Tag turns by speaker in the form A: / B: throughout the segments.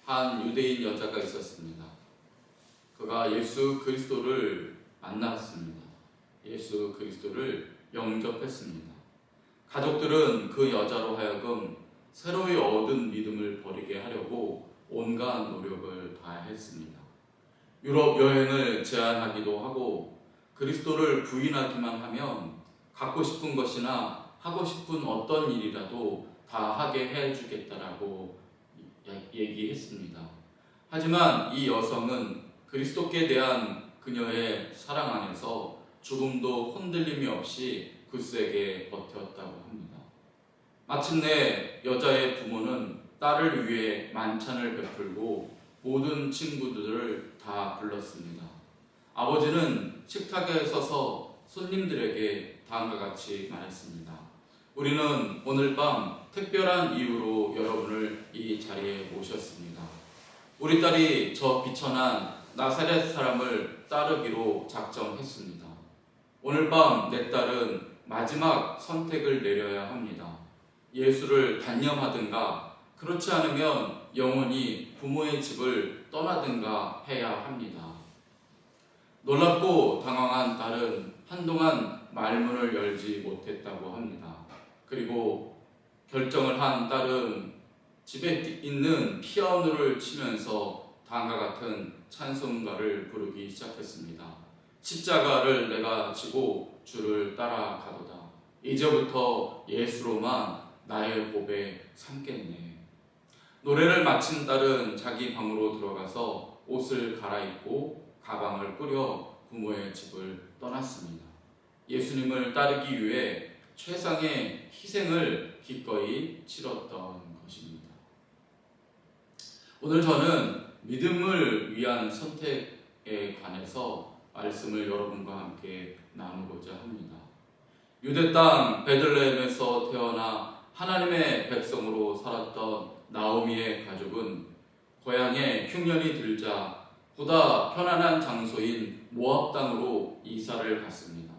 A: 한 유대인 여자가 있었습니다. 그가 예수 그리스도를 만났습니다. 예수 그리스도를 영접했습니다. 가족들은 그 여자로 하여금 새로이 얻은 믿음을 버리게 하려고 온갖 노력을 다했습니다. 유럽 여행을 제안하기도 하고 그리스도를 부인하기만 하면 갖고 싶은 것이나 하고 싶은 어떤 일이라도 다 하게 해주겠다라고 얘기했습니다. 하지만 이 여성은 그리스도께 대한 그녀의 사랑 안에서 조금도 흔들림이 없이 굳세게 버텼다고 합니다. 마침내 여자의 부모는 딸을 위해 만찬을 베풀고 모든 친구들을 다 불렀습니다. 아버지는 식탁에 서서 손님들에게 다음과 같이 말했습니다. 우리는 오늘 밤 특별한 이유로 여러분을 이 자리에 모셨습니다. 우리 딸이 저 비천한 나사렛 사람을 따르기로 작정했습니다. 오늘 밤 내 딸은 마지막 선택을 내려야 합니다. 예수를 단념하든가 그렇지 않으면 영원히 부모의 집을 떠나든가 해야 합니다. 놀랍고 당황한 딸은 한동안 말문을 열지 못했다고 합니다. 그리고 결정을 한 딸은 집에 있는 피아노를 치면서 다음과 같은 찬송가를 부르기 시작했습니다. 십자가를 내가 지고 주를 따라가도다. 이제부터 예수로만 나의 보배 삼겠네. 노래를 마친 딸은 자기 방으로 들어가서 옷을 갈아입고 가방을 꾸려 부모의 집을 떠났습니다. 예수님을 따르기 위해 최상의 희생을 기꺼이 치렀던 것입니다. 오늘 저는 믿음을 위한 선택에 관해서 말씀을 여러분과 함께 나누고자 합니다. 유대 땅 베들레헴에서 태어나 하나님의 백성으로 살았던 나오미의 가족은 고향에 흉년이 들자 보다 편안한 장소인 모압 땅으로 이사를 갔습니다.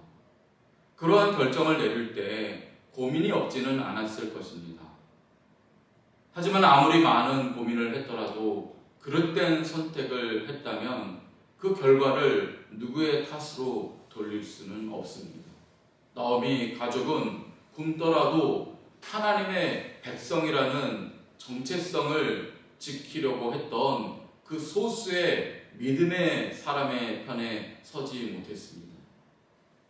A: 그러한 결정을 내릴 때 고민이 없지는 않았을 것입니다. 하지만 아무리 많은 고민을 했더라도 그릇된 선택을 했다면 그 결과를 누구의 탓으로 돌릴 수는 없습니다. 나오미 가족은 굶더라도 하나님의 백성이라는 정체성을 지키려고 했던 그 소수의 믿음의 사람의 편에 서지 못했습니다.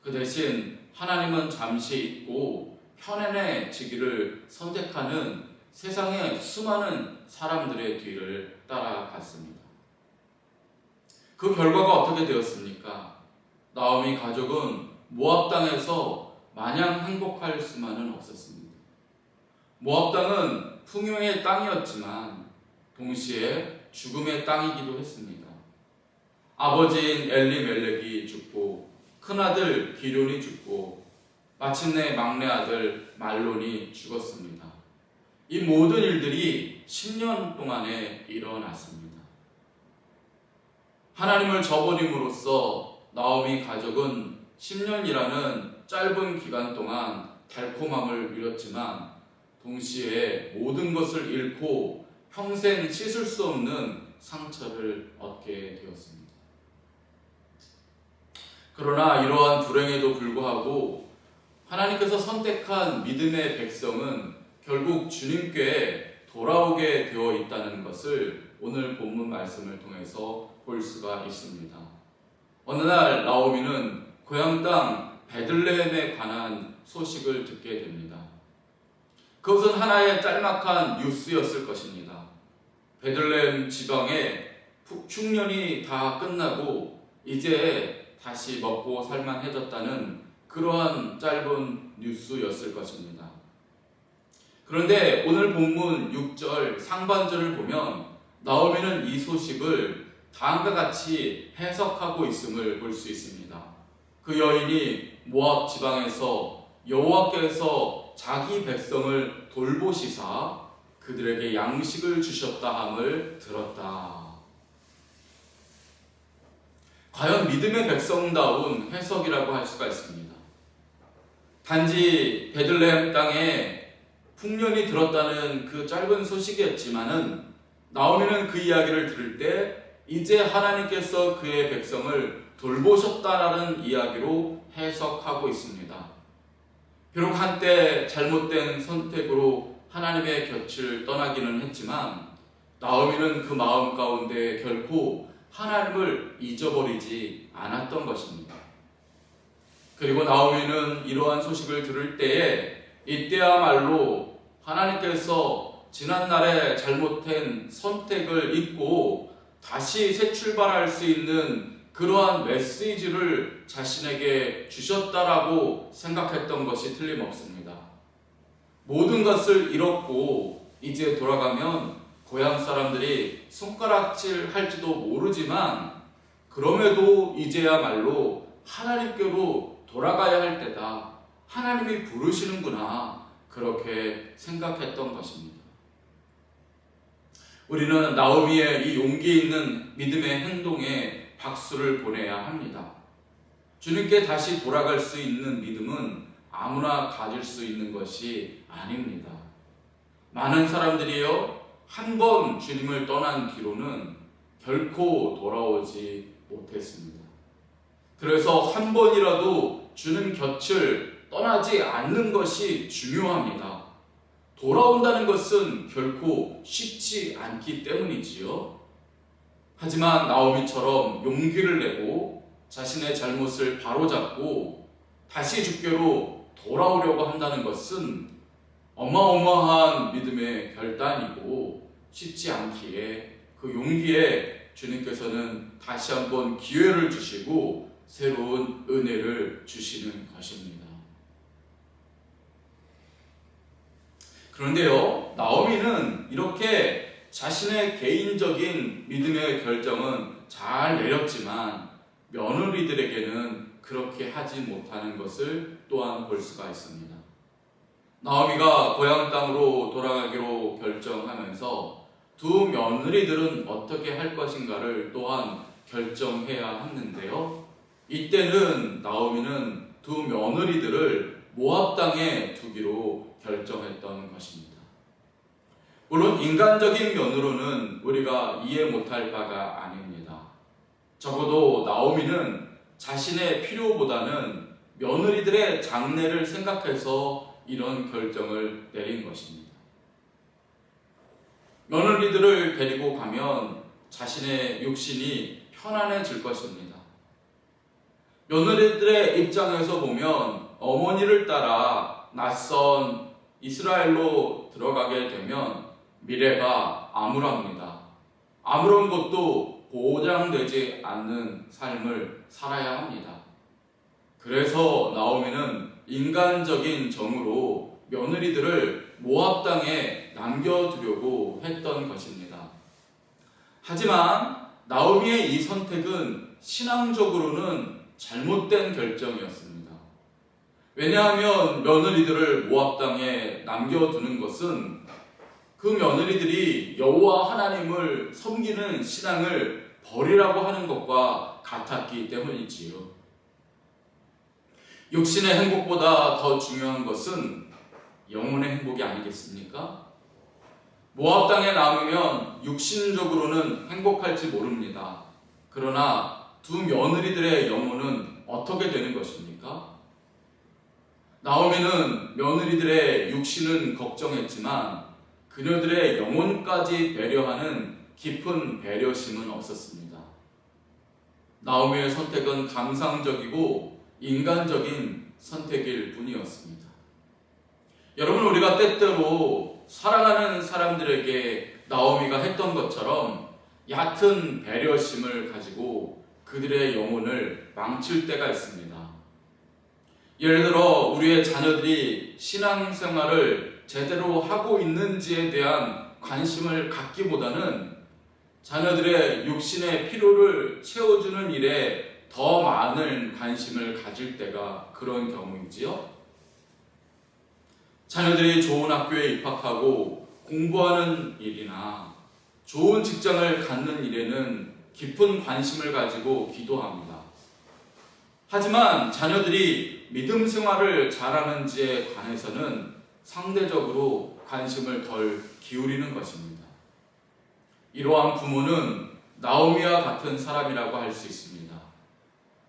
A: 그 대신 하나님은 잠시 잊고 편안해지기를 선택하는 세상의 수많은 사람들의 뒤를 따라갔습니다. 그 결과가 어떻게 되었습니까? 나오미 가족은 모압 땅에서 마냥 행복할 수만은 없었습니다. 모압 땅은 풍요의 땅이었지만 동시에 죽음의 땅이기도 했습니다. 아버지인 엘리멜렉이 죽고 큰아들 기럯이 죽고 마침내 막내 아들 말론이 죽었습니다. 이 모든 일들이 10년 동안에 일어났습니다. 하나님을 저버림으로써 나오미 가족은 10년이라는 짧은 기간 동안 달콤함을 누렸지만 동시에 모든 것을 잃고 평생 씻을 수 없는 상처를 얻게 되었습니다. 그러나 이러한 불행에도 불구하고 하나님께서 선택한 믿음의 백성은 결국 주님께 돌아오게 되어 있다는 것을 오늘 본문 말씀을 통해서 볼 수가 있습니다. 어느 날 나오미는 고향 땅 베들레헴에 관한 소식을 듣게 됩니다. 그것은 하나의 짤막한 뉴스였을 것입니다. 베들레헴 지방에 흉년이 다 끝나고 이제 다시 먹고 살만해졌다는 그러한 짧은 뉴스였을 것입니다. 그런데 오늘 본문 6절 상반절을 보면 나오미는 이 소식을 다음과 같이 해석하고 있음을 볼 수 있습니다. 그 여인이 모압 지방에서 여호와께서 자기 백성을 돌보시사 그들에게 양식을 주셨다 함을 들었다. 과연 믿음의 백성다운 해석이라고 할 수가 있습니다. 단지 베들레헴 땅에 풍년이 들었다는 그 짧은 소식이었지만은 나오미는 그 이야기를 들을 때 이제 하나님께서 그의 백성을 돌보셨다라는 이야기로 해석하고 있습니다. 비록 한때 잘못된 선택으로 하나님의 곁을 떠나기는 했지만 나오미는 그 마음 가운데 결코 하나님을 잊어버리지 않았던 것입니다. 그리고 나오미는 이러한 소식을 들을 때에 이때야말로 하나님께서 지난날에 잘못된 선택을 잊고 다시 새 출발할 수 있는 그러한 메시지를 자신에게 주셨다라고 생각했던 것이 틀림없습니다. 모든 것을 잃었고 이제 돌아가면 고향 사람들이 손가락질 할지도 모르지만 그럼에도 이제야말로 하나님께로 돌아가야 할 때다. 하나님이 부르시는구나. 그렇게 생각했던 것입니다. 우리는 나오미의 이 용기 있는 믿음의 행동에 박수를 보내야 합니다. 주님께 다시 돌아갈 수 있는 믿음은 아무나 가질 수 있는 것이 아닙니다. 많은 사람들이요, 한 번 주님을 떠난 뒤로는 결코 돌아오지 못했습니다. 그래서 한 번이라도 주님 곁을 떠나지 않는 것이 중요합니다. 돌아온다는 것은 결코 쉽지 않기 때문이지요. 하지만 나오미처럼 용기를 내고 자신의 잘못을 바로잡고 다시 주께로 돌아오려고 한다는 것은 어마어마한 믿음의 결단이고 쉽지 않기에 그 용기에 주님께서는 다시 한번 기회를 주시고 새로운 은혜를 주시는 것입니다. 그런데요, 나오미는 이렇게 자신의 개인적인 믿음의 결정은 잘 내렸지만 며느리들에게는 그렇게 하지 못하는 것을 또한 볼 수가 있습니다. 나오미가 고향 땅으로 돌아가기로 결정하면서 두 며느리들은 어떻게 할 것인가를 또한 결정해야 했는데요. 이때는 나오미는 두 며느리들을 모압 땅에 두기로 결정했던 것입니다. 물론 인간적인 면으로는 우리가 이해 못할 바가 아닙니다. 적어도 나오미는 자신의 필요보다는 며느리들의 장래를 생각해서 이런 결정을 내린 것입니다. 며느리들을 데리고 가면 자신의 육신이 편안해질 것입니다. 며느리들의 입장에서 보면 어머니를 따라 낯선 이스라엘로 들어가게 되면 미래가 암울합니다. 아무런 것도 보장되지 않는 삶을 살아야 합니다. 그래서 나오미는 인간적인 정으로 며느리들을 모압 땅에 남겨두려고 했던 것입니다. 하지만 나오미의 이 선택은 신앙적으로는 잘못된 결정이었습니다. 왜냐하면 며느리들을 모압 땅에 남겨두는 것은 그 며느리들이 여호와 하나님을 섬기는 신앙을 버리라고 하는 것과 같았기 때문이지요. 육신의 행복보다 더 중요한 것은 영혼의 행복이 아니겠습니까? 모압 땅에 남으면 육신적으로는 행복할지 모릅니다. 그러나 두 며느리들의 영혼은 어떻게 되는 것입니까? 나오미는 며느리들의 육신은 걱정했지만 그녀들의 영혼까지 배려하는 깊은 배려심은 없었습니다. 나오미의 선택은 감상적이고 인간적인 선택일 뿐이었습니다. 여러분, 우리가 때때로 사랑하는 사람들에게 나오미가 했던 것처럼 얕은 배려심을 가지고 그들의 영혼을 망칠 때가 있습니다. 예를 들어 우리의 자녀들이 신앙생활을 제대로 하고 있는지에 대한 관심을 갖기보다는 자녀들의 육신의 필요를 채워주는 일에 더 많은 관심을 가질 때가 그런 경우이지요. 자녀들이 좋은 학교에 입학하고 공부하는 일이나 좋은 직장을 갖는 일에는 깊은 관심을 가지고 기도합니다. 하지만 자녀들이 믿음 생활을 잘하는지에 관해서는 상대적으로 관심을 덜 기울이는 것입니다. 이러한 부모는 나오미와 같은 사람이라고 할 수 있습니다.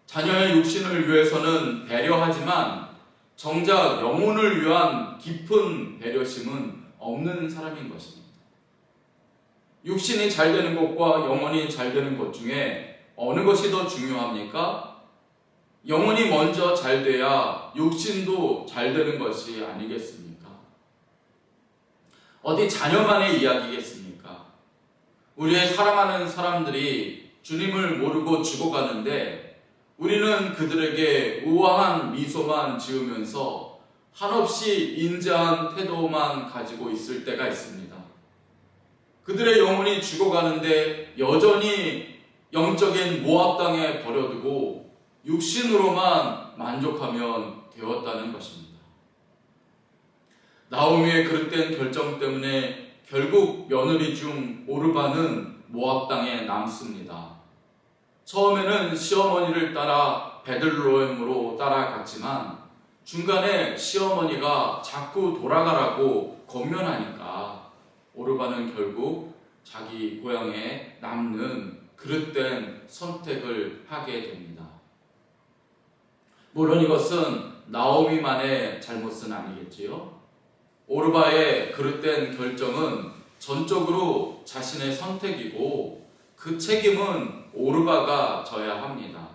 A: 자녀의 육신을 위해서는 배려하지만 정작 영혼을 위한 깊은 배려심은 없는 사람인 것입니다. 육신이 잘 되는 것과 영혼이 잘 되는 것 중에 어느 것이 더 중요합니까? 영혼이 먼저 잘 돼야 육신도 잘 되는 것이 아니겠습니까? 어디 자녀만의 이야기겠습니까? 우리의 사랑하는 사람들이 주님을 모르고 죽어가는데 우리는 그들에게 우아한 미소만 지으면서 한없이 인자한 태도만 가지고 있을 때가 있습니다. 그들의 영혼이 죽어가는데 여전히 영적인 모압 땅에 버려두고 육신으로만 만족하면 되었다는 것입니다. 나오미의 그릇된 결정 때문에 결국 며느리 중 오르바는 모압 땅에 남습니다. 처음에는 시어머니를 따라 베들레헴으로 따라갔지만 중간에 시어머니가 자꾸 돌아가라고 권면하니까 오르바는 결국 자기 고향에 남는 그릇된 선택을 하게 됩니다. 물론 이것은 나오미만의 잘못은 아니겠지요. 오르바의 그릇된 결정은 전적으로 자신의 선택이고 그 책임은 오르바가 져야 합니다.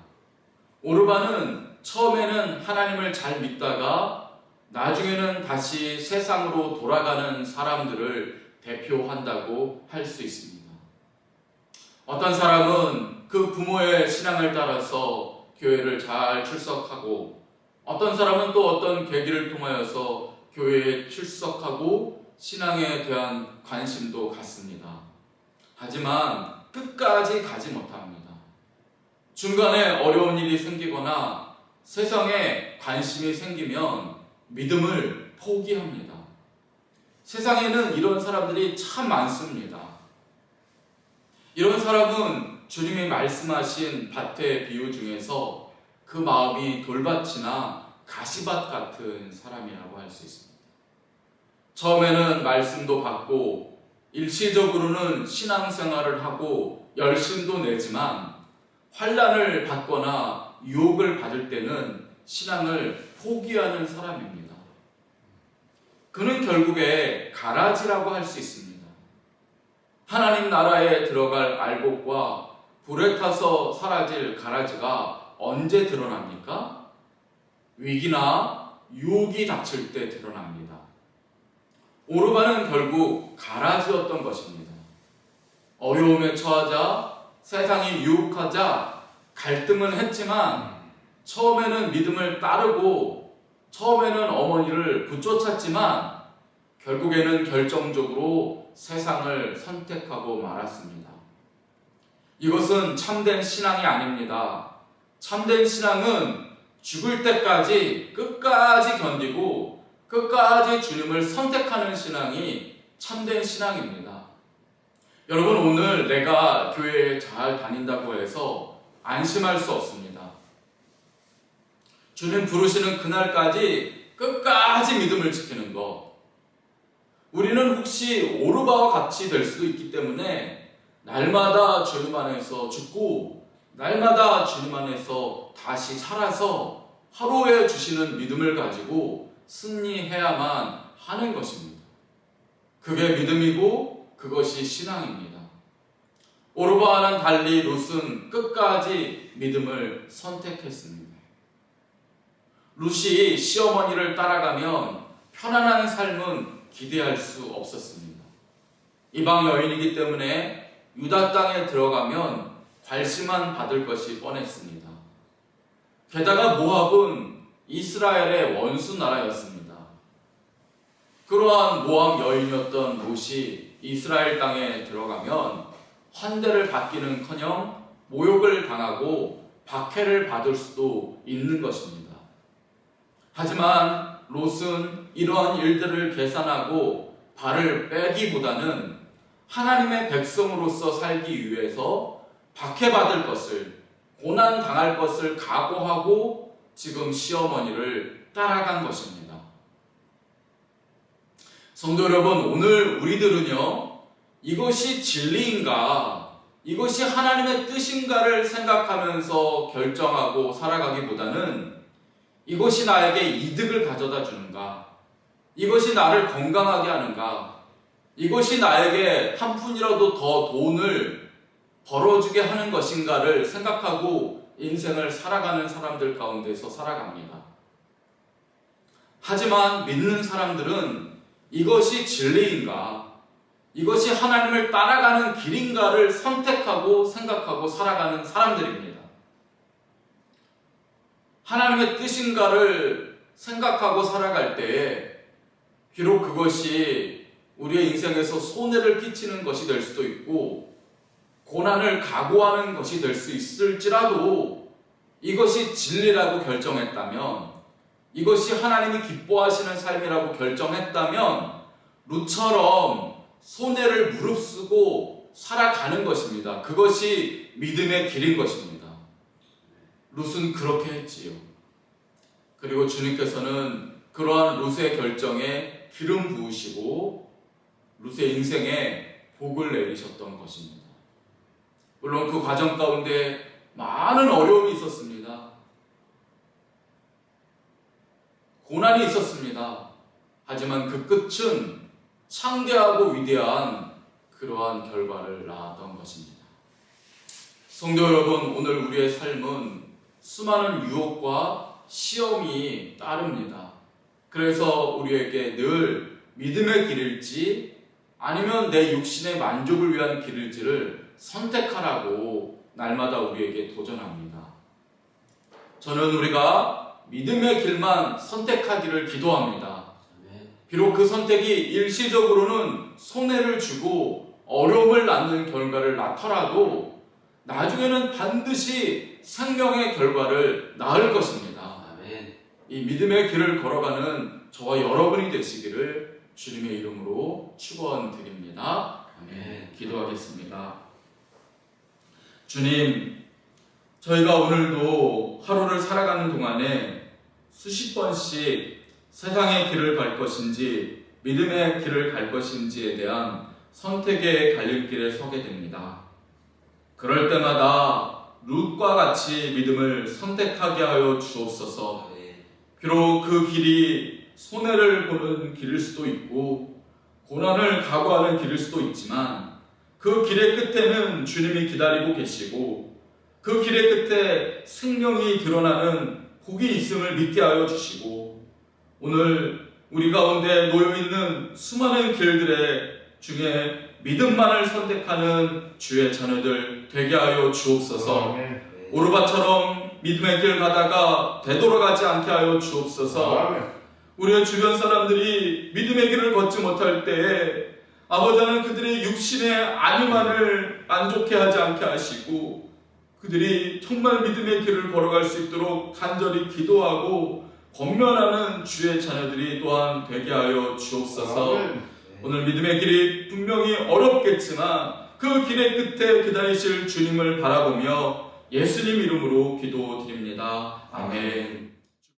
A: 오르바는 처음에는 하나님을 잘 믿다가 나중에는 다시 세상으로 돌아가는 사람들을 대표한다고 할 수 있습니다. 어떤 사람은 그 부모의 신앙을 따라서 교회를 잘 출석하고 어떤 사람은 또 어떤 계기를 통하여서 교회에 출석하고 신앙에 대한 관심도 갖습니다. 하지만 끝까지 가지 못합니다. 중간에 어려운 일이 생기거나 세상에 관심이 생기면 믿음을 포기합니다. 세상에는 이런 사람들이 참 많습니다. 이런 사람은 주님이 말씀하신 밭의 비유 중에서 그 마음이 돌밭이나 가시밭 같은 사람이라고 할 수 있습니다. 처음에는 말씀도 받고 일시적으로는 신앙생활을 하고 열심도 내지만 환난을 받거나 유혹을 받을 때는 신앙을 포기하는 사람입니다. 그는 결국에 가라지라고 할 수 있습니다. 하나님 나라에 들어갈 알곡과 불에 타서 사라질 가라지가 언제 드러납니까? 위기나 유혹이 닥칠 때 드러납니다. 오르바는 결국 가라지였던 것입니다. 어려움에 처하자 세상이 유혹하자 갈등은 했지만 처음에는 믿음을 따르고 처음에는 어머니를 붙쫓았지만 결국에는 결정적으로 세상을 선택하고 말았습니다. 이것은 참된 신앙이 아닙니다. 참된 신앙은 죽을 때까지 끝까지 견디고 끝까지 주님을 선택하는 신앙이 참된 신앙입니다. 여러분, 오늘 내가 교회에 잘 다닌다고 해서 안심할 수 없습니다. 주님 부르시는 그날까지 끝까지 믿음을 지키는 것. 우리는 혹시 오르바와 같이 될 수도 있기 때문에 날마다 주님 안에서 죽고 날마다 주님 안에서 다시 살아서 하루에 주시는 믿음을 가지고 승리해야만 하는 것입니다. 그게 믿음이고 그것이 신앙입니다. 오르바와는 달리 룻은 끝까지 믿음을 선택했습니다. 룻이 시어머니를 따라가면 편안한 삶은 기대할 수 없었습니다. 이방 여인이기 때문에 유다 땅에 들어가면 괄시만 받을 것이 뻔했습니다. 게다가 모압은 이스라엘의 원수 나라였습니다. 그러한 모압 여인이었던 롯이 이스라엘 땅에 들어가면 환대를 받기는커녕 모욕을 당하고 박해를 받을 수도 있는 것입니다. 하지만 롯은 이러한 일들을 계산하고 발을 빼기보다는 하나님의 백성으로서 살기 위해서 박해받을 것을, 고난당할 것을 각오하고 지금 시어머니를 따라간 것입니다. 성도 여러분, 오늘 우리들은요, 이것이 진리인가, 이것이 하나님의 뜻인가를 생각하면서 결정하고 살아가기보다는 이것이 나에게 이득을 가져다 주는가, 이것이 나를 건강하게 하는가, 이것이 나에게 한 푼이라도 더 돈을 벌어주게 하는 것인가를 생각하고 인생을 살아가는 사람들 가운데서 살아갑니다. 하지만 믿는 사람들은 이것이 진리인가, 이것이 하나님을 따라가는 길인가를 선택하고 생각하고 살아가는 사람들입니다. 하나님의 뜻인가를 생각하고 살아갈 때에 비록 그것이 우리의 인생에서 손해를 끼치는 것이 될 수도 있고 고난을 각오하는 것이 될 수 있을지라도 이것이 진리라고 결정했다면, 이것이 하나님이 기뻐하시는 삶이라고 결정했다면 룻처럼 손해를 무릅쓰고 살아가는 것입니다. 그것이 믿음의 길인 것입니다. 룻은 그렇게 했지요. 그리고 주님께서는 그러한 룻의 결정에 기름 부으시고 룻의 인생에 복을 내리셨던 것입니다. 물론 그 과정 가운데 많은 어려움이 있었습니다. 고난이 있었습니다. 하지만 그 끝은 창대하고 위대한 그러한 결과를 낳았던 것입니다. 성도 여러분, 오늘 우리의 삶은 수많은 유혹과 시험이 따릅니다. 그래서 우리에게 늘 믿음의 길일지 아니면 내 육신의 만족을 위한 길일지를 선택하라고 날마다 우리에게 도전합니다. 저는 우리가 믿음의 길만 선택하기를 기도합니다. 비록 그 선택이 일시적으로는 손해를 주고 어려움을 낳는 결과를 낳더라도 나중에는 반드시 생명의 결과를 낳을 것입니다. 이 믿음의 길을 걸어가는 저와 여러분이 되시기를 주님의 이름으로 축원드립니다. 아멘. 기도하겠습니다. 주님, 저희가 오늘도 하루를 살아가는 동안에 수십 번씩 세상의 길을 갈 것인지 믿음의 길을 갈 것인지에 대한 선택의 갈림길에 서게 됩니다. 그럴 때마다 룻과 같이 믿음을 선택하게 하여 주옵소서. 비록 그 길이 손해를 보는 길일 수도 있고 고난을 각오하는 길일 수도 있지만 그 길의 끝에는 주님이 기다리고 계시고 그 길의 끝에 생명이 드러나는 복이 있음을 믿게 하여 주시고 오늘 우리 가운데 놓여있는 수많은 길들의 중에 믿음만을 선택하는 주의 자녀들 되게 하여 주옵소서. 오르바처럼 믿음의 길 가다가 되돌아가지 않게 하여 주옵소서. 우리의 주변 사람들이 믿음의 길을 걷지 못할 때에 아버지는 그들의 육신의 안위만을 만족해 하지 않게 하시고 그들이 정말 믿음의 길을 걸어갈 수 있도록 간절히 기도하고 권면하는 주의 자녀들이 또한 되게 하여 주옵소서. 오늘 믿음의 길이 분명히 어렵겠지만 그 길의 끝에 기다리실 주님을 바라보며 예수님 이름으로 기도드립니다. 아멘.